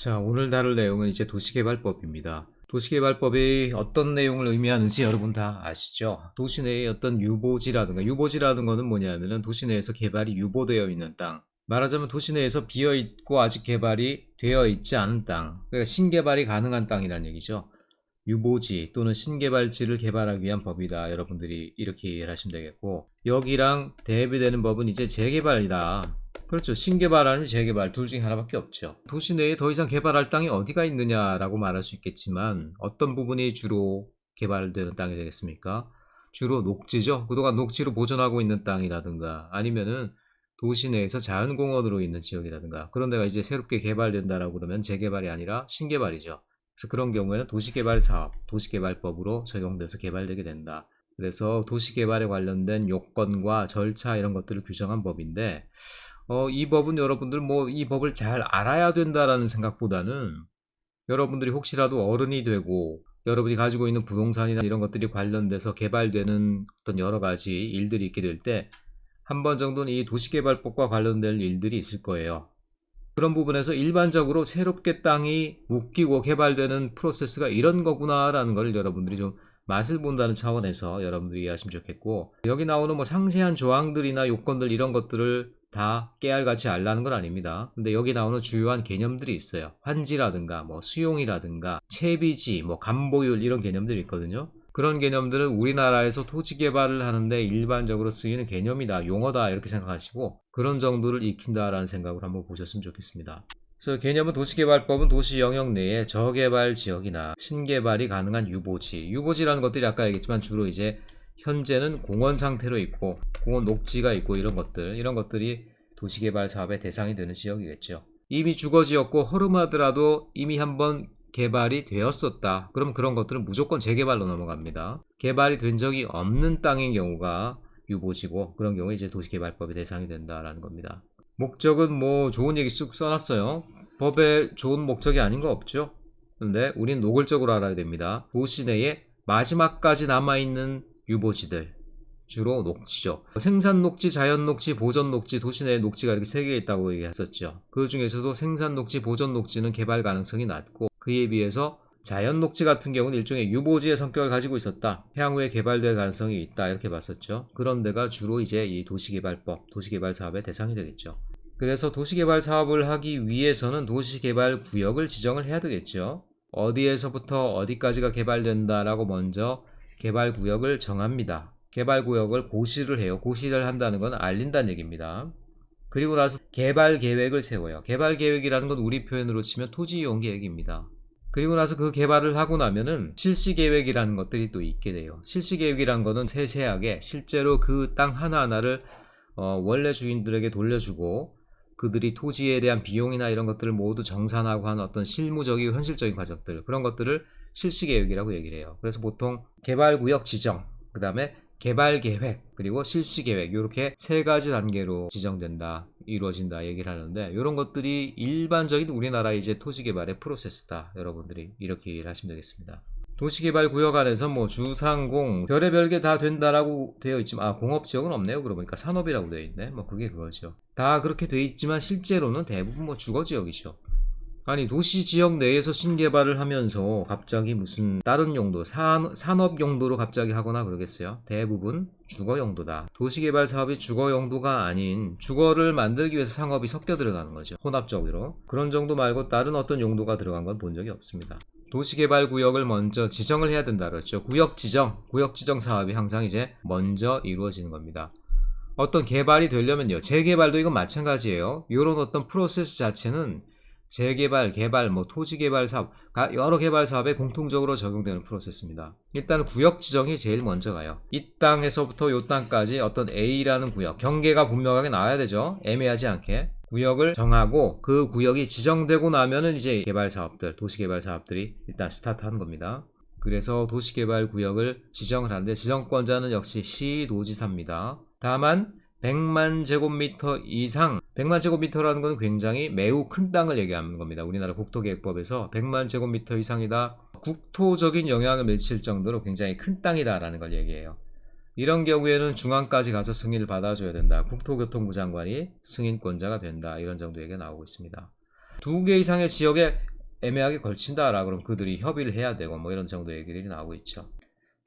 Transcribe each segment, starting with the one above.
자, 오늘 다룰 내용은 이제 도시개발법입니다. 도시개발법이 어떤 내용을 의미하는지 여러분 다 아시죠? 도시 내의 어떤 유보지라는 거는 뭐냐면은 도시 내에서 개발이 유보되어 있는 땅. 말하자면 도시 내에서 비어있고 아직 개발이 되어 있지 않은 땅. 그러니까 신개발이 가능한 땅이란 얘기죠. 유보지 또는 신개발지를 개발하기 위한 법이다. 여러분들이 이렇게 이해를 하시면 되겠고, 여기랑 대비되는 법은 이제 재개발이다. 그렇죠. 신개발 아니면 재개발 둘 중에 하나밖에 없죠. 도시 내에 더 이상 개발할 땅이 어디가 있느냐라고 말할 수 있겠지만 어떤 부분이 주로 개발되는 땅이 되겠습니까? 주로 녹지죠. 그동안 녹지로 보존하고 있는 땅이라든가 아니면은 도시 내에서 자연공원으로 있는 지역이라든가 그런 데가 이제 새롭게 개발된다라고 그러면 재개발이 아니라 신개발이죠. 그래서 그런 경우에는 도시개발사업, 도시개발법으로 적용돼서 개발되게 된다. 그래서 도시개발에 관련된 요건과 절차 이런 것들을 규정한 법인데 이 법은 여러분들 이 법을 잘 알아야 된다라는 생각보다는 여러분들이 혹시라도 어른이 되고 여러분이 가지고 있는 부동산이나 이런 것들이 관련돼서 개발되는 어떤 여러 가지 일들이 있게 될 때 한 번 정도는 이 도시개발법과 관련된 일들이 있을 거예요. 그런 부분에서 일반적으로 새롭게 땅이 묶이고 개발되는 프로세스가 이런 거구나라는 걸 여러분들이 좀 맛을 본다는 차원에서 여러분들이 이해하시면 좋겠고, 여기 나오는 상세한 조항들이나 요건들 이런 것들을 다 깨알같이 알라는 건 아닙니다. 근데 여기 나오는 주요한 개념들이 있어요. 환지라든가 수용이라든가 채비지, 간보율 이런 개념들이 있거든요. 그런 개념들은 우리나라에서 토지 개발을 하는데 일반적으로 쓰이는 개념이다, 용어다 이렇게 생각하시고 그런 정도를 익힌다라는 생각을 한번 보셨으면 좋겠습니다. 그래서 개념은 도시개발법은 도시 영역 내에 저개발 지역이나 신개발이 가능한 유보지라는 것들이 아까 얘기했지만 주로 이제 현재는 공원 상태로 있고 공원 녹지가 있고 이런 것들이 도시개발 사업의 대상이 되는 지역이겠죠. 이미 주거지였고 허름하더라도 이미 한번 개발이 되었었다. 그럼 그런 것들은 무조건 재개발로 넘어갑니다. 개발이 된 적이 없는 땅인 경우가 유보지고 그런 경우에 이제 도시개발법의 대상이 된다라는 겁니다. 목적은 좋은 얘기 쑥 써놨어요. 법에 좋은 목적이 아닌 거 없죠. 그런데 우린 노골적으로 알아야 됩니다. 도시 내에 마지막까지 남아있는 유보지들, 주로 녹지죠. 생산 녹지, 자연 녹지, 보전 녹지, 도시 내에 녹지가 이렇게 3개 있다고 얘기했었죠. 그 중에서도 생산 녹지, 보전 녹지는 개발 가능성이 낮고 그에 비해서 자연 녹지 같은 경우는 일종의 유보지의 성격을 가지고 있었다. 향후에 개발될 가능성이 있다. 이렇게 봤었죠. 그런 데가 주로 이제 이 도시개발법, 도시개발 사업의 대상이 되겠죠. 그래서 도시개발 사업을 하기 위해서는 도시개발 구역을 지정을 해야 되겠죠. 어디에서부터 어디까지가 개발된다라고 먼저 개발 구역을 정합니다. 개발 구역을 고시를 해요. 고시를 한다는 건 알린다는 얘기입니다. 그리고 나서 개발 계획을 세워요. 개발 계획이라는 건 우리 표현으로 치면 토지 이용 계획입니다. 그리고 나서 그 개발을 하고 나면은 실시 계획이라는 것들이 또 있게 돼요. 실시 계획이라는 거는 세세하게 실제로 그 땅 하나하나를 원래 주인들에게 돌려주고 그들이 토지에 대한 비용이나 이런 것들을 모두 정산하고 하는 어떤 실무적이고 현실적인 과정들, 그런 것들을 실시계획이라고 얘기를 해요. 그래서 보통 개발구역 지정, 그 다음에 개발계획, 그리고 실시계획 이렇게 3가지 단계로 지정된다, 이루어진다 얘기를 하는데 이런 것들이 일반적인 우리나라의 이제 토지개발의 프로세스다. 여러분들이 이렇게 이해를 하시면 되겠습니다. 도시개발구역 안에서 주상공 별의별 게 다 된다라고 되어 있지만 공업지역은 없네요. 그러고 보니까 산업이라고 되어 있네. 그게 그거죠. 다 그렇게 되어 있지만 실제로는 대부분 주거지역이죠. 아니 도시지역 내에서 신개발을 하면서 갑자기 무슨 다른 용도 산업 용도로 갑자기 하거나 그러겠어요? 대부분 주거 용도다. 도시개발 사업이 주거 용도가 아닌 주거를 만들기 위해서 상업이 섞여 들어가는 거죠. 혼합적으로. 그런 정도 말고 다른 어떤 용도가 들어간 건 본 적이 없습니다. 도시개발 구역을 먼저 지정을 해야 된다 그랬죠. 구역 지정 사업이 항상 이제 먼저 이루어지는 겁니다. 어떤 개발이 되려면요, 재개발도 이건 마찬가지예요. 이런 어떤 프로세스 자체는 재개발, 개발, 토지 개발 사업, 여러 개발 사업에 공통적으로 적용되는 프로세스입니다. 일단 구역 지정이 제일 먼저 가요. 이 땅에서부터 이 땅까지 어떤 A라는 구역, 경계가 분명하게 나와야 되죠. 애매하지 않게. 구역을 정하고 그 구역이 지정되고 나면은 이제 개발 사업들, 도시 개발 사업들이 일단 스타트하는 겁니다. 그래서 도시개발 구역을 지정을 하는데 지정권자는 역시 시도지사입니다. 다만 100만 제곱미터 이상, 100만 제곱미터라는 건 굉장히 매우 큰 땅을 얘기하는 겁니다. 우리나라 국토계획법에서 100만 제곱미터 이상이다, 국토적인 영향을 미칠 정도로 굉장히 큰 땅이다라는 걸 얘기해요. 이런 경우에는 중앙까지 가서 승인을 받아줘야 된다. 국토교통부 장관이 승인권자가 된다. 이런 정도 얘기가 나오고 있습니다. 2개 이상의 지역에 애매하게 걸친다라 그러면 그들이 협의를 해야 되고 뭐 이런 정도 얘기들이 나오고 있죠.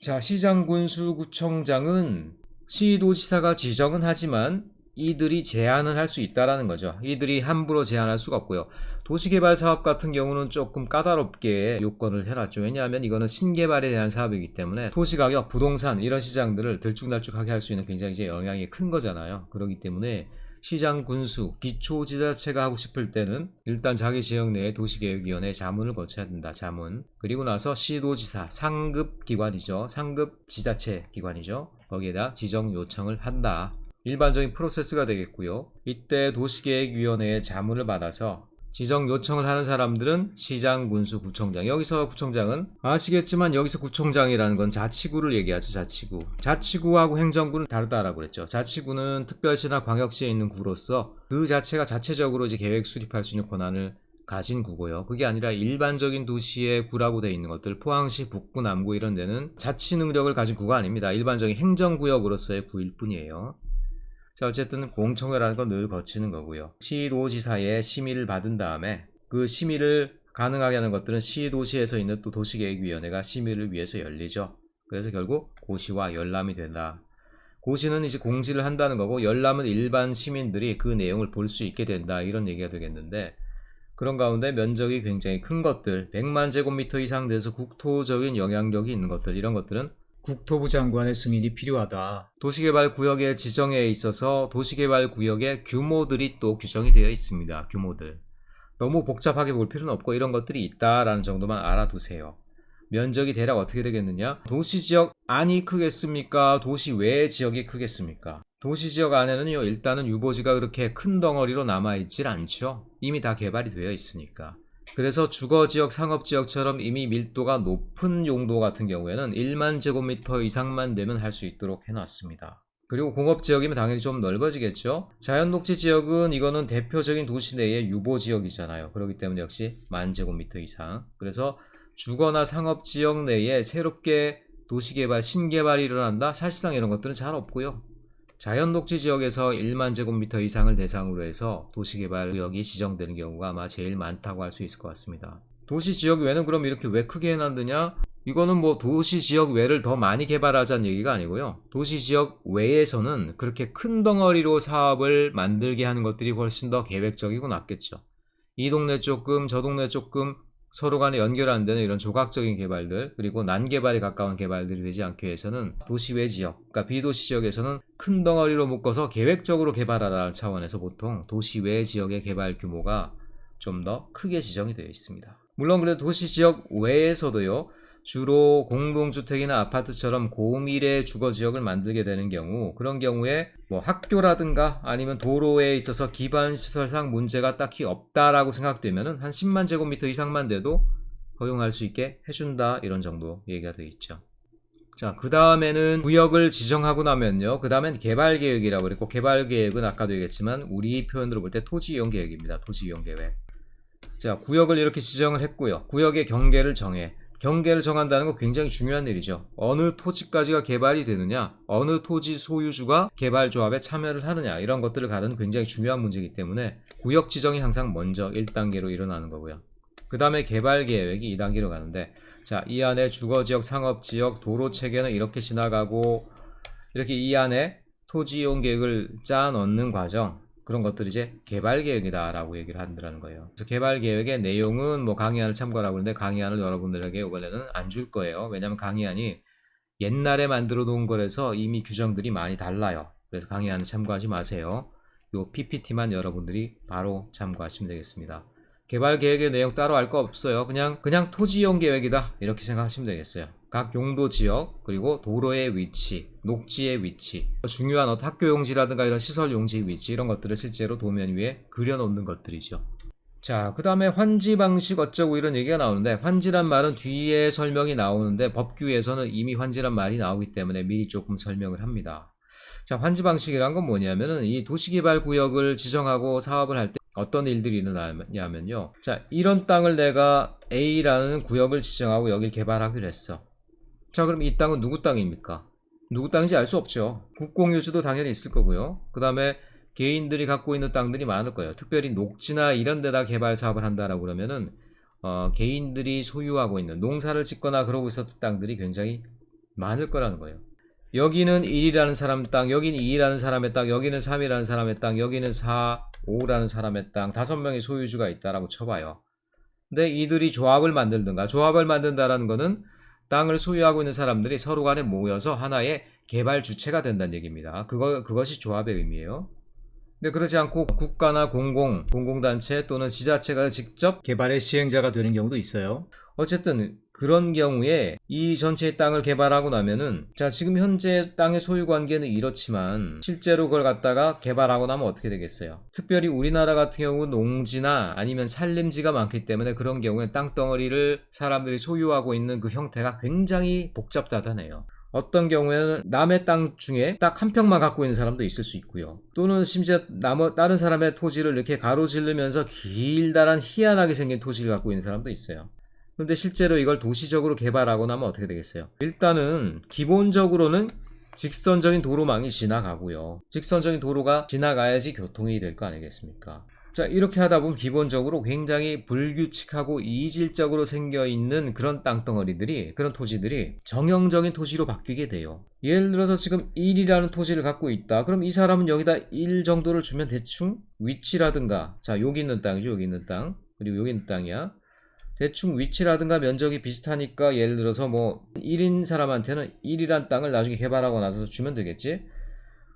자, 시장, 군수, 구청장은 시도지사가 지정은 하지만 이들이 제한을 할 수 있다라는 거죠. 이들이 함부로 제한할 수가 없고요. 도시개발 사업 같은 경우는 조금 까다롭게 요건을 해놨죠. 왜냐하면 이거는 신개발에 대한 사업이기 때문에 토지가격, 부동산 이런 시장들을 들쭉날쭉하게 할 수 있는 굉장히 이제 영향이 큰 거잖아요. 그렇기 때문에 시장, 군수, 기초지자체가 하고 싶을 때는 일단 자기 지역 내에 도시계획위원회 자문을 거쳐야 된다. 자문. 그리고 나서 시도지사, 상급 기관이죠. 상급 지자체 기관이죠. 거기에다 지정 요청을 한다. 일반적인 프로세스가 되겠고요. 이때 도시계획위원회의 자문을 받아서 지정 요청을 하는 사람들은 시장, 군수, 구청장. 여기서 구청장은 아시겠지만 여기서 구청장이라는 건 자치구를 얘기하죠. 자치구. 자치구하고 행정구는 다르다라고 그랬죠. 자치구는 특별시나 광역시에 있는 구로서 그 자체가 자체적으로 이제 계획 수립할 수 있는 권한을 가진 구고요. 그게 아니라 일반적인 도시의 구라고 되어 있는 것들, 포항시, 북구, 남구 이런 데는 자치 능력을 가진 구가 아닙니다. 일반적인 행정구역으로서의 구일 뿐이에요. 자, 어쨌든 공청회라는 건 늘 거치는 거고요. 시도지사의 심의를 받은 다음에 그 심의를 가능하게 하는 것들은 시도시에서 있는 또 도시계획위원회가 심의를 위해서 열리죠. 그래서 결국 고시와 열람이 된다. 고시는 이제 공시를 한다는 거고 열람은 일반 시민들이 그 내용을 볼 수 있게 된다. 이런 얘기가 되겠는데 그런 가운데 면적이 굉장히 큰 것들, 100만 제곱미터 이상 돼서 국토적인 영향력이 있는 것들, 이런 것들은 국토부 장관의 승인이 필요하다. 도시개발구역의 지정에 있어서 도시개발구역의 규모들이 또 규정이 되어 있습니다. 규모들. 너무 복잡하게 볼 필요는 없고 이런 것들이 있다라는 정도만 알아두세요. 면적이 대략 어떻게 되겠느냐? 도시지역 안이 크겠습니까? 도시 외의 지역이 크겠습니까? 도시지역 안에는요, 일단은 유보지가 그렇게 큰 덩어리로 남아있질 않죠. 이미 다 개발이 되어 있으니까. 그래서 주거지역, 상업지역처럼 이미 밀도가 높은 용도 같은 경우에는 1만 제곱미터 이상만 되면 할 수 있도록 해놨습니다. 그리고 공업지역이면 당연히 좀 넓어지겠죠. 자연녹지지역은 이거는 대표적인 도시 내의 유보지역이잖아요. 그렇기 때문에 역시 1만 제곱미터 이상. 그래서 주거나 상업지역 내에 새롭게 도시개발, 신개발이 일어난다? 사실상 이런 것들은 잘 없고요. 자연녹지 지역에서 1만 제곱미터 이상을 대상으로 해서 도시개발 구역이 지정되는 경우가 아마 제일 많다고 할 수 있을 것 같습니다. 도시지역 외는 그럼 이렇게 왜 크게 해놨느냐? 이거는 뭐 도시지역 외를 더 많이 개발하자는 얘기가 아니고요. 도시지역 외에서는 그렇게 큰 덩어리로 사업을 만들게 하는 것들이 훨씬 더 계획적이고 낫겠죠. 이 동네 조금, 저 동네 조금 서로 간에 연결 안 되는 이런 조각적인 개발들, 그리고 난개발에 가까운 개발들이 되지 않기 위해서는 도시 외 지역, 그러니까 비도시 지역에서는 큰 덩어리로 묶어서 계획적으로 개발하라는 차원에서 보통 도시 외 지역의 개발 규모가 좀 더 크게 지정이 되어 있습니다. 물론 그래도 도시 지역 외에서도요, 주로 공동주택이나 아파트처럼 고밀의 주거지역을 만들게 되는 경우, 그런 경우에 뭐 학교라든가 아니면 도로에 있어서 기반시설상 문제가 딱히 없다라고 생각되면은 한 10만 제곱미터 이상만 돼도 허용할 수 있게 해준다, 이런 정도 얘기가 되어 있죠. 자, 그 다음에는 구역을 지정하고 나면요, 그 다음엔 개발계획이라고 그랬고, 개발계획은 아까도 얘기했지만 우리 표현으로 볼 때 토지이용계획입니다. 토지이용계획. 자, 구역을 이렇게 지정을 했고요. 구역의 경계를 정해. 경계를 정한다는 건 굉장히 중요한 일이죠. 어느 토지까지가 개발이 되느냐, 어느 토지 소유주가 개발조합에 참여를 하느냐, 이런 것들을 가르는 굉장히 중요한 문제이기 때문에 구역 지정이 항상 먼저 1단계로 일어나는 거고요. 그 다음에 개발계획이 2단계로 가는데, 자, 이 안에 주거지역, 상업지역, 도로체계는 이렇게 지나가고, 이렇게 이 안에 토지이용계획을 짜 넣는 과정, 그런 것들이 이제 개발계획이다 라고 얘기를 한다는 거예요. 그래서 개발계획의 내용은 뭐 강의안을 참고하라고 하는데 강의안을 여러분들에게 이번에는 안 줄 거예요. 왜냐하면 강의안이 옛날에 만들어 놓은 거라서 이미 규정들이 많이 달라요. 그래서 강의안을 참고하지 마세요. 요 PPT만 여러분들이 바로 참고하시면 되겠습니다. 개발계획의 내용 따로 알 거 없어요. 그냥 토지이용 계획이다, 이렇게 생각하시면 되겠어요. 각 용도 지역, 그리고 도로의 위치, 녹지의 위치, 중요한 학교 용지라든가 이런 시설 용지 위치, 이런 것들을 실제로 도면 위에 그려놓는 것들이죠. 자, 그 다음에 환지 방식 어쩌고 이런 얘기가 나오는데, 환지란 말은 뒤에 설명이 나오는데 법규에서는 이미 환지란 말이 나오기 때문에 미리 조금 설명을 합니다. 자, 환지 방식이란 건 뭐냐면은 이 도시개발구역을 지정하고 사업을 할 때 어떤 일들이 일어나냐면요, 자, 이런 땅을 내가 A라는 구역을 지정하고 여길 개발하기로 했어. 자, 그럼 이 땅은 누구 땅입니까? 누구 땅인지 알 수 없죠. 국공유주도 당연히 있을 거고요. 그 다음에 개인들이 갖고 있는 땅들이 많을 거예요. 특별히 녹지나 이런 데다 개발 사업을 한다라고 그러면은 개인들이 소유하고 있는 농사를 짓거나 그러고 있었던 땅들이 굉장히 많을 거라는 거예요. 여기는 1이라는 사람 땅, 여기는 2라는 사람의 땅, 여기는 3이라는 사람의 땅, 여기는 4, 5라는 사람의 땅, 5명의 소유주가 있다라고 쳐봐요. 근데 이들이 조합을 만들든가, 조합을 만든다라는 거는 땅을 소유하고 있는 사람들이 서로 간에 모여서 하나의 개발 주체가 된다는 얘기입니다. 그것이 조합의 의미예요. 근데 그렇지 않고 국가나 공공단체 또는 지자체가 직접 개발의 시행자가 되는 경우도 있어요. 어쨌든 그런 경우에 이 전체의 땅을 개발하고 나면은, 자, 지금 현재 땅의 소유 관계는 이렇지만 실제로 그걸 갖다가 개발하고 나면 어떻게 되겠어요? 특별히 우리나라 같은 경우 농지나 아니면 산림지가 많기 때문에 그런 경우에 땅덩어리를 사람들이 소유하고 있는 그 형태가 굉장히 복잡하다네요. 어떤 경우에는 남의 땅 중에 딱 한 평만 갖고 있는 사람도 있을 수 있고요. 또는 심지어 다른 사람의 토지를 이렇게 가로지르면서 길다란 희한하게 생긴 토지를 갖고 있는 사람도 있어요. 근데 실제로 이걸 도시적으로 개발하고 나면 어떻게 되겠어요? 일단은 기본적으로는 직선적인 도로망이 지나가고요. 직선적인 도로가 지나가야지 교통이 될 거 아니겠습니까? 자, 이렇게 하다 보면 기본적으로 굉장히 불규칙하고 이질적으로 생겨있는 그런 땅덩어리들이, 그런 토지들이 정형적인 토지로 바뀌게 돼요. 예를 들어서 지금 1이라는 토지를 갖고 있다. 그럼 이 사람은 여기다 1 정도를 주면 대충 위치라든가, 자, 여기 있는 땅이죠. 여기 있는 땅. 그리고 여기 있는 땅이야. 대충 위치라든가 면적이 비슷하니까 예를 들어서 뭐 1인 사람한테는 1이란 땅을 나중에 개발하고 나서 주면 되겠지.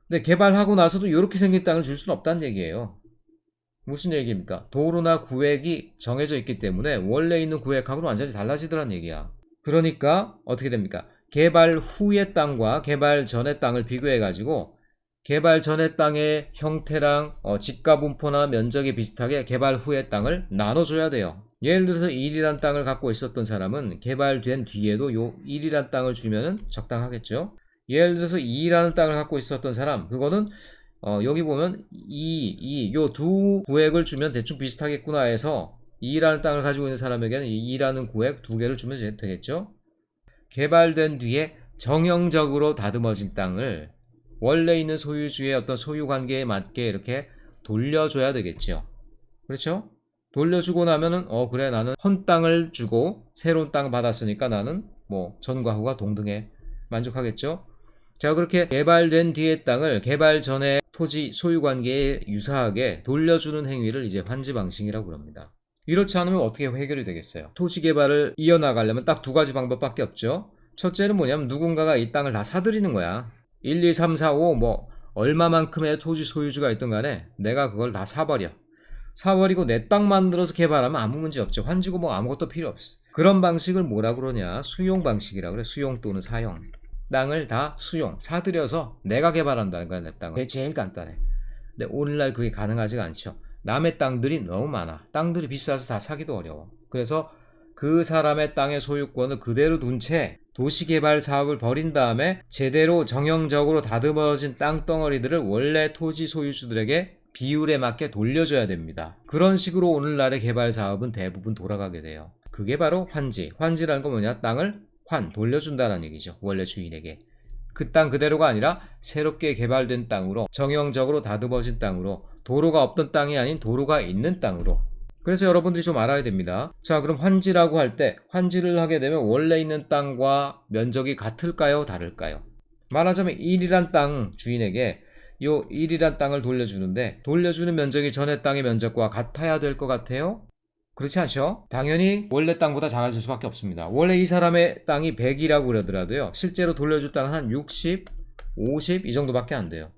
근데 개발하고 나서도 이렇게 생긴 땅을 줄 수는 없다는 얘기예요. 무슨 얘기입니까? 도로나 구획이 정해져 있기 때문에 원래 있는 구획하고는 완전히 달라지더란 얘기야. 그러니까 어떻게 됩니까? 개발 후의 땅과 개발 전의 땅을 비교해가지고 개발 전의 땅의 형태랑 지가 분포나 면적이 비슷하게 개발 후의 땅을 나눠줘야 돼요. 예를 들어서 1이란 땅을 갖고 있었던 사람은 개발된 뒤에도 요 1이란 땅을 주면은 적당하겠죠. 예를 들어서 2라는 땅을 갖고 있었던 사람, 그거는 여기 보면 요 두 구획을 주면 대충 비슷하겠구나 해서 2라는 땅을 가지고 있는 사람에게는 2라는 구획 2개를 주면 되겠죠. 개발된 뒤에 정형적으로 다듬어진 땅을 원래 있는 소유주의 어떤 소유 관계에 맞게 이렇게 돌려줘야 되겠죠. 그렇죠? 돌려주고 나면은 그래, 나는 헌 땅을 주고 새로운 땅 받았으니까 나는 뭐 전과 후가 동등해, 만족하겠죠. 자, 그렇게 개발된 뒤의 땅을 개발 전의 토지 소유 관계에 유사하게 돌려주는 행위를 이제 환지 방식이라고 합니다. 이렇지 않으면 어떻게 해결이 되겠어요? 토지 개발을 이어나가려면 딱 2가지 방법밖에 없죠. 첫째는 뭐냐면 누군가가 이 땅을 다 사들이는 거야. 1, 2, 3, 4, 5 뭐 얼마만큼의 토지 소유주가 있든 간에 내가 그걸 다 사버리고 내 땅 만들어서 개발하면 아무 문제 없죠. 환지고 뭐 아무것도 필요 없어. 그런 방식을 뭐라 그러냐? 수용 방식이라고 그래. 수용 또는 사용. 땅을 다 사들여서 내가 개발한다는 거야, 내 땅을. 그게 제일 간단해. 근데 오늘날 그게 가능하지가 않죠. 남의 땅들이 너무 많아. 땅들이 비싸서 다 사기도 어려워. 그래서 그 사람의 땅의 소유권을 그대로 둔 채 도시개발 사업을 벌인 다음에 제대로 정형적으로 다듬어진 땅덩어리들을 원래 토지 소유주들에게 비율에 맞게 돌려줘야 됩니다. 그런 식으로 오늘날의 개발 사업은 대부분 돌아가게 돼요. 그게 바로 환지. 환지라는 건 뭐냐? 땅을 돌려준다는 얘기죠. 원래 주인에게. 그 땅 그대로가 아니라 새롭게 개발된 땅으로, 정형적으로 다듬어진 땅으로, 도로가 없던 땅이 아닌 도로가 있는 땅으로. 그래서 여러분들이 좀 알아야 됩니다. 자, 그럼 환지라고 할 때 환지를 하게 되면 원래 있는 땅과 면적이 같을까요? 다를까요? 말하자면 1이란 땅 주인에게 요 1이란 땅을 돌려주는데 돌려주는 면적이 전의 땅의 면적과 같아야 될 것 같아요? 그렇지 않죠? 당연히 원래 땅보다 작아질 수밖에 없습니다. 원래 이 사람의 땅이 100이라고 그러더라도요, 실제로 돌려줄 땅은 한 60, 50 이 정도밖에 안 돼요.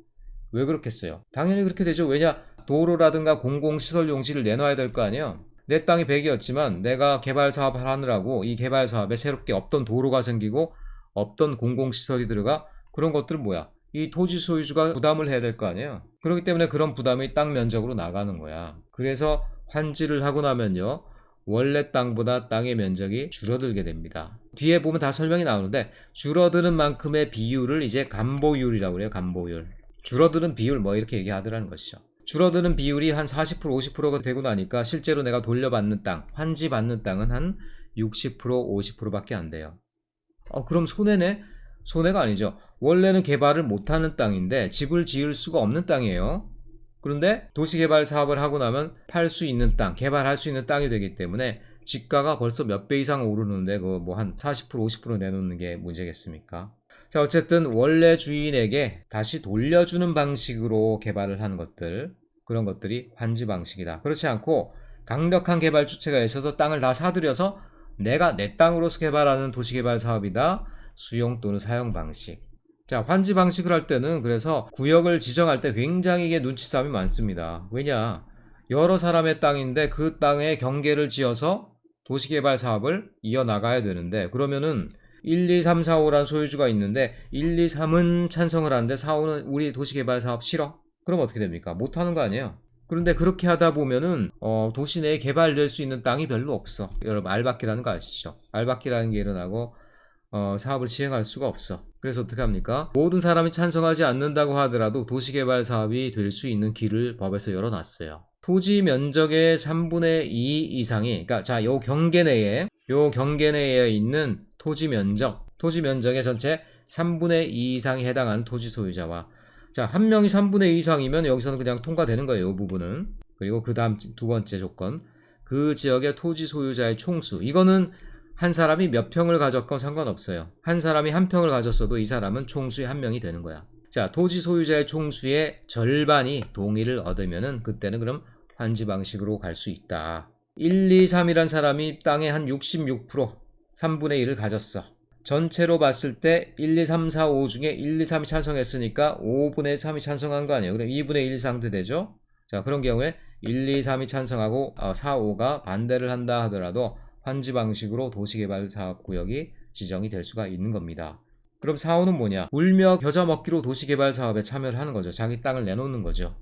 왜 그렇겠어요? 당연히 그렇게 되죠. 왜냐? 도로라든가 공공시설 용지를 내놔야 될 거 아니에요. 내 땅이 100이었지만 내가 개발 사업을 하느라고 이 개발 사업에 새롭게 없던 도로가 생기고 없던 공공시설이 들어가. 그런 것들은 뭐야? 이 토지 소유주가 부담을 해야 될 거 아니에요. 그렇기 때문에 그런 부담이 땅 면적으로 나가는 거야. 그래서 환지를 하고 나면요, 원래 땅보다 땅의 면적이 줄어들게 됩니다. 뒤에 보면 다 설명이 나오는데 줄어드는 만큼의 비율을 이제 감보율이라고 그래요. 감보율. 줄어드는 비율 뭐 이렇게 얘기하더라는 것이죠. 줄어드는 비율이 한 40% 50%가 되고 나니까 실제로 내가 돌려받는 땅, 환지받는 땅은 한 60% 50%밖에 안 돼요. 그럼 손해네? 손해가 아니죠. 원래는 개발을 못하는 땅인데 집을 지을 수가 없는 땅이에요. 그런데 도시개발 사업을 하고 나면 팔 수 있는 땅, 개발할 수 있는 땅이 되기 때문에 지가가 벌써 몇 배 이상 오르는데 그 뭐 한 40% 50% 내놓는 게 문제겠습니까? 자, 어쨌든 원래 주인에게 다시 돌려주는 방식으로 개발을 하는 것들, 그런 것들이 환지 방식이다. 그렇지 않고 강력한 개발 주체가 있어서 땅을 다 사들여서 내가 내 땅으로서 개발하는 도시개발 사업이다. 수용 또는 사용 방식. 자, 환지 방식을 할 때는 그래서 구역을 지정할 때 굉장히 이게 눈치 싸움이 많습니다. 왜냐? 여러 사람의 땅인데 그 땅에 경계를 지어서 도시개발 사업을 이어나가야 되는데, 그러면은 1, 2, 3, 4, 5란 소유주가 있는데 1, 2, 3은 찬성을 하는데 4, 5는 우리 도시개발 사업 싫어? 그럼 어떻게 됩니까? 못하는 거 아니에요? 그런데 그렇게 하다 보면은 도시 내에 개발될 수 있는 땅이 별로 없어. 여러분 알박기라는 거 아시죠? 알박기라는 게 일어나고 사업을 시행할 수가 없어. 그래서 어떻게 합니까? 모든 사람이 찬성하지 않는다고 하더라도 도시개발 사업이 될 수 있는 길을 법에서 열어놨어요. 토지 면적의 3분의 2 이상이, 그러니까 자, 요 경계 내에 있는 토지 면적의 전체 3분의 2 이상이 해당하는 토지 소유자와, 자, 한 명이 3분의 2 이상이면 여기서는 그냥 통과되는 거예요, 이 부분은. 그리고 그 다음 두 번째 조건, 그 지역의 토지 소유자의 총수. 이거는 한 사람이 몇 평을 가졌건 상관없어요. 한 사람이 한 평을 가졌어도 이 사람은 총수의 한 명이 되는 거야. 자, 토지 소유자의 총수의 절반이 동의를 얻으면은 그때는 그럼 환지 방식으로 갈 수 있다. 1, 2, 3이란 사람이 땅의 한 66%, 3분의 1을 가졌어. 전체로 봤을 때 1, 2, 3, 4, 5 중에 1, 2, 3이 찬성했으니까 5분의 3이 찬성한 거 아니에요. 그럼 2분의 1 이상도 되죠. 자, 그런 경우에 1, 2, 3이 찬성하고 4, 5가 반대를 한다 하더라도 환지 방식으로 도시개발사업구역이 지정이 될 수가 있는 겁니다. 그럼 4, 5는 뭐냐? 울며 겨자 먹기로 도시개발 사업에 참여를 하는 거죠. 자기 땅을 내놓는 거죠.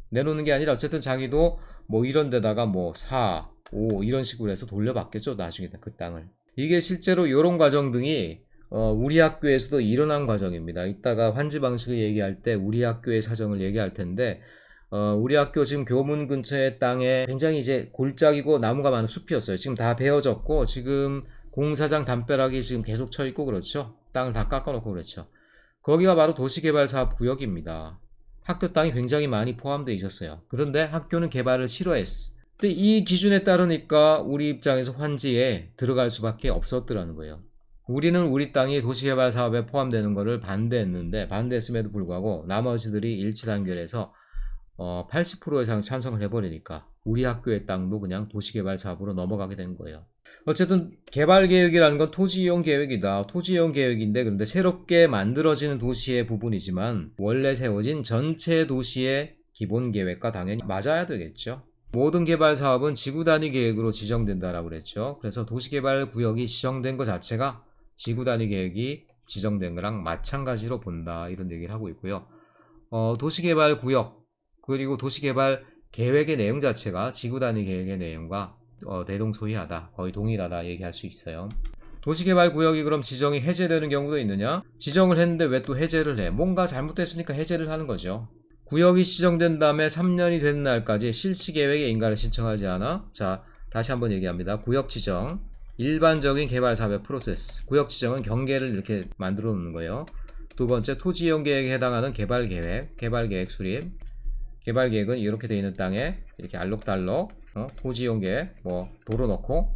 내놓는 게 아니라 어쨌든 자기도 뭐 이런 데다가 뭐 4, 5 이런 식으로 해서 돌려받겠죠. 나중에 그 땅을. 이게 실제로 이런 과정 등이 우리 학교에서도 일어난 과정입니다. 이따가 환지 방식을 얘기할 때 우리 학교의 사정을 얘기할 텐데, 우리 학교 지금 교문 근처의 땅에 굉장히 이제 골짜기고 나무가 많은 숲이었어요. 지금 다 베어졌고 지금 공사장 담벼락이 지금 계속 쳐 있고 그렇죠. 땅을 다 깎아놓고 그렇죠. 거기가 바로 도시개발사업 구역입니다. 학교 땅이 굉장히 많이 포함되어 있었어요. 그런데 학교는 개발을 싫어했어. 근데 이 기준에 따르니까 우리 입장에서 환지에 들어갈 수밖에 없었더라는 거예요. 우리는 우리 땅이 도시개발 사업에 포함되는 것을 반대했음에도 불구하고 나머지들이 일치단결해서 80% 이상 찬성을 해버리니까 우리 학교의 땅도 그냥 도시개발 사업으로 넘어가게 된 거예요. 어쨌든 개발계획이라는 건 토지이용 계획이다. 토지이용 계획인데, 그런데 새롭게 만들어지는 도시의 부분이지만 원래 세워진 전체 도시의 기본 계획과 당연히 맞아야 되겠죠. 모든 개발 사업은 지구 단위 계획으로 지정된다라고 그랬죠. 그래서 도시개발 구역이 지정된 것 자체가 지구 단위 계획이 지정된 거랑 마찬가지로 본다, 이런 얘기를 하고 있고요. 도시개발 구역 그리고 도시개발 계획의 내용 자체가 지구 단위 계획의 내용과 대동소이하다, 거의 동일하다 얘기할 수 있어요. 도시개발 구역이 그럼 지정이 해제되는 경우도 있느냐? 지정을 했는데 왜 또 해제를 해? 뭔가 잘못됐으니까 해제를 하는 거죠. 구역이 지정된 다음에 3년이 된 날까지 실시계획에 인가를 신청하지 않아? 자, 다시 한번 얘기합니다. 구역 지정, 일반적인 개발 사업의 프로세스. 구역 지정은 경계를 이렇게 만들어 놓는 거예요. 두 번째, 토지이용 계획에 해당하는 개발계획 수립. 개발계획은 이렇게 되어 있는 땅에 이렇게 알록달록 토지이용 계획, 뭐 도로 넣고,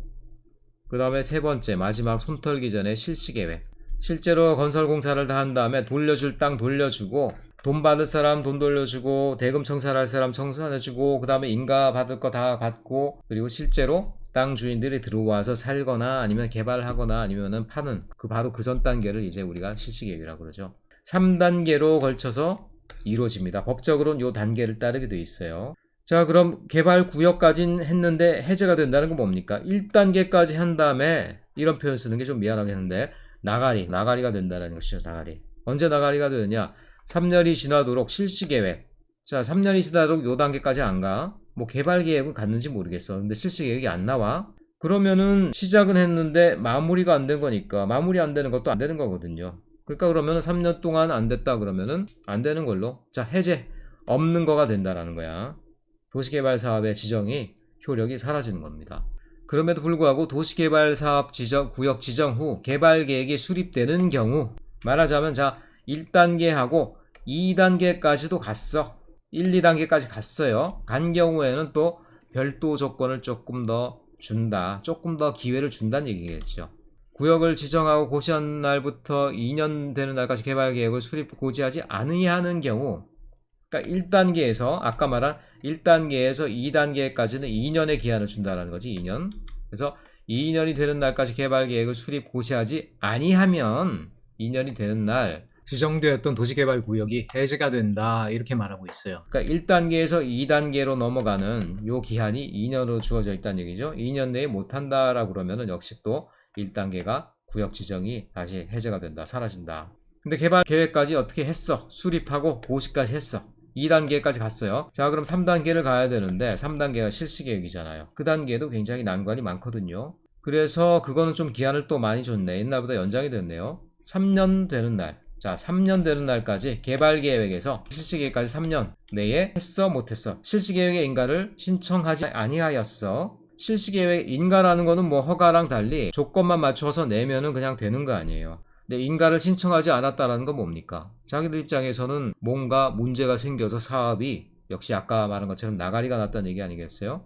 그 다음에 세 번째, 마지막 손털기 전에 실시계획. 실제로 건설 공사를 다 한 다음에 돌려줄 땅 돌려주고, 돈 받을 사람 돈 돌려주고, 대금 청산할 사람 청산해주고, 그 다음에 인가 받을 거 다 받고, 그리고 실제로 땅 주인들이 들어와서 살거나 아니면 개발하거나 아니면은 파는 바로 그 전 단계를 이제 우리가 실시계획이라고 그러죠. 3단계로 걸쳐서 이루어집니다. 법적으로는 이 단계를 따르게 돼 있어요. 자, 그럼 개발 구역까지는 했는데 해제가 된다는 건 뭡니까? 1단계까지 한 다음에, 이런 표현 쓰는 게 좀 미안하게 했는데, 나가리가 된다는 것이죠. 나가리. 언제 나가리가 되느냐? 3년이 지나도록 실시계획. 자, 3년이 지나도록 요 단계까지 안 가. 뭐 개발계획은 갔는지 모르겠어. 근데 실시계획이 안 나와. 그러면은 시작은 했는데 마무리가 안 된 거니까, 마무리 안 되는 것도 안 되는 거거든요. 그러니까 그러면은 3년 동안 안 됐다 그러면은 안 되는 걸로, 자, 해제, 없는 거가 된다라는 거야. 도시개발 사업의 지정이 효력이 사라지는 겁니다. 그럼에도 불구하고 도시개발 사업 구역 지정 후 개발계획이 수립되는 경우, 말하자면 자, 1단계하고 2단계까지도 갔어. 1, 2단계까지 갔어요. 간 경우에는 또 별도 조건을 조금 더 준다. 조금 더 기회를 준다는 얘기겠죠. 구역을 지정하고 고시한 날부터 2년 되는 날까지 개발 계획을 수립 고지하지 아니하는 경우, 그러니까 1단계에서 아까 말한 1단계에서 2단계까지는 2년의 기한을 준다는 거지. 2년. 그래서 2년이 되는 날까지 개발 계획을 수립 고시하지 아니하면 2년이 되는 날 지정되었던 도시개발구역이 해제가 된다, 이렇게 말하고 있어요. 그러니까 1단계에서 2단계로 넘어가는 요 기한이 2년으로 주어져 있다는 얘기죠. 2년 내에 못한다라고 그러면은 역시 또 1단계가 구역 지정이 다시 해제가 된다, 사라진다. 근데 개발 계획까지 어떻게 했어? 수립하고 고시까지 했어. 2단계까지 갔어요. 자, 그럼 3단계를 가야 되는데 3단계가 실시계획이잖아요. 그 단계도 굉장히 난관이 많거든요. 그래서 그거는 좀 기한을 또 많이 줬네. 옛날보다 연장이 됐네요. 3년 되는 날. 자, 3년 되는 날까지 개발계획에서 실시계획까지 3년 내에 했어, 못했어. 실시계획의 인가를 신청하지 아니하였어. 실시계획 인가라는 거는 뭐 허가랑 달리 조건만 맞춰서 내면은 그냥 되는 거 아니에요. 근데 인가를 신청하지 않았다라는 건 뭡니까? 자기들 입장에서는 뭔가 문제가 생겨서 사업이 역시 아까 말한 것처럼 나가리가 났다는 얘기 아니겠어요?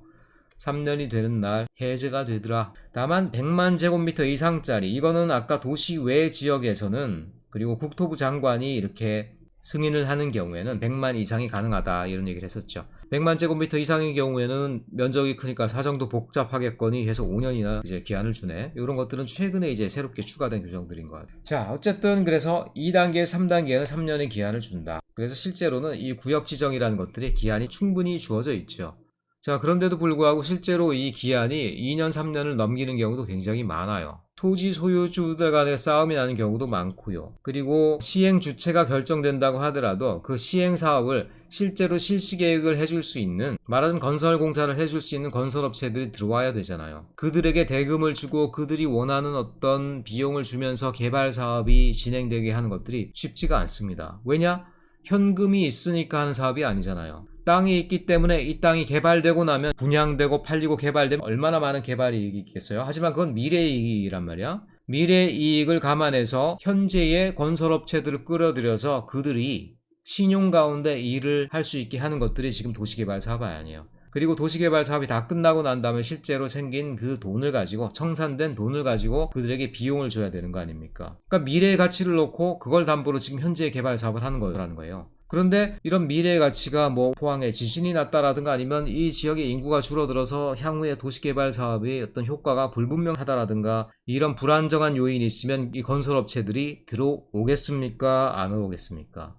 3년이 되는 날 해제가 되더라. 다만 100만 제곱미터 이상짜리, 이거는 아까 도시 외 지역에서는, 그리고 국토부 장관이 이렇게 승인을 하는 경우에는 100만 이상이 가능하다, 이런 얘기를 했었죠. 100만 제곱미터 이상의 경우에는 면적이 크니까 사정도 복잡하겠거니 해서 5년이나 이제 기한을 주네. 이런 것들은 최근에 이제 새롭게 추가된 규정들인 것 같아요. 자, 어쨌든 그래서 2단계, 3단계는 3년의 기한을 준다. 그래서 실제로는 이 구역 지정이라는 것들이 기한이 충분히 주어져 있죠. 자, 그런데도 불구하고 실제로 이 기한이 2년, 3년을 넘기는 경우도 굉장히 많아요. 토지 소유주들 간의 싸움이 나는 경우도 많고요. 그리고 시행 주체가 결정된다고 하더라도 그 시행 사업을 실제로 실시 계획을 해줄 수 있는, 말하자면 건설 공사를 해줄 수 있는 건설업체들이 들어와야 되잖아요. 그들에게 대금을 주고 그들이 원하는 어떤 비용을 주면서 개발 사업이 진행되게 하는 것들이 쉽지가 않습니다. 왜냐? 현금이 있으니까 하는 사업이 아니잖아요. 땅이 있기 때문에 이 땅이 개발되고 나면 분양되고 팔리고 개발되면 얼마나 많은 개발 이익이 있겠어요. 하지만 그건 미래의 이익이란 말이야. 미래의 이익을 감안해서 현재의 건설업체들을 끌어들여서 그들이 신용 가운데 일을 할 수 있게 하는 것들이 지금 도시개발 사업이 아니에요. 그리고 도시개발 사업이 다 끝나고 난 다음에 실제로 생긴 그 돈을 가지고, 청산된 돈을 가지고 그들에게 비용을 줘야 되는 거 아닙니까? 그러니까 미래의 가치를 놓고 그걸 담보로 지금 현재의 개발 사업을 하는 거라는 거예요. 그런데 이런 미래의 가치가 뭐 포항에 지진이 났다라든가 아니면 이 지역의 인구가 줄어들어서 향후에 도시개발 사업의 어떤 효과가 불분명하다라든가 이런 불안정한 요인이 있으면 이 건설업체들이 들어오겠습니까? 안 오겠습니까?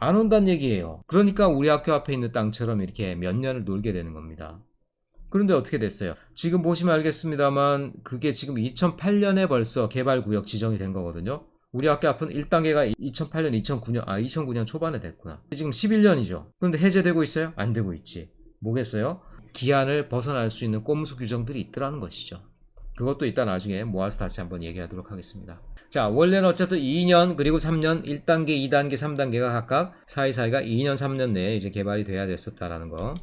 안 온다는 얘기예요. 그러니까 우리 학교 앞에 있는 땅처럼 이렇게 몇 년을 놀게 되는 겁니다. 그런데 어떻게 됐어요? 지금 보시면 알겠습니다만 그게 지금 2008년에 벌써 개발구역 지정이 된 거거든요. 우리 학교 앞은 1단계가 2008년, 2009년 초반에 됐구나. 지금 11년이죠. 그런데 해제되고 있어요? 안 되고 있지. 뭐겠어요? 기한을 벗어날 수 있는 꼼수 규정들이 있더라는 것이죠. 그것도 이따 나중에 모아서 다시 한번 얘기하도록 하겠습니다. 자, 원래는 어쨌든 2년 그리고 3년, 1단계, 2단계, 3단계가 각각 사이사이가 2년, 3년 내에 이제 개발이 돼야 됐었다라는 거.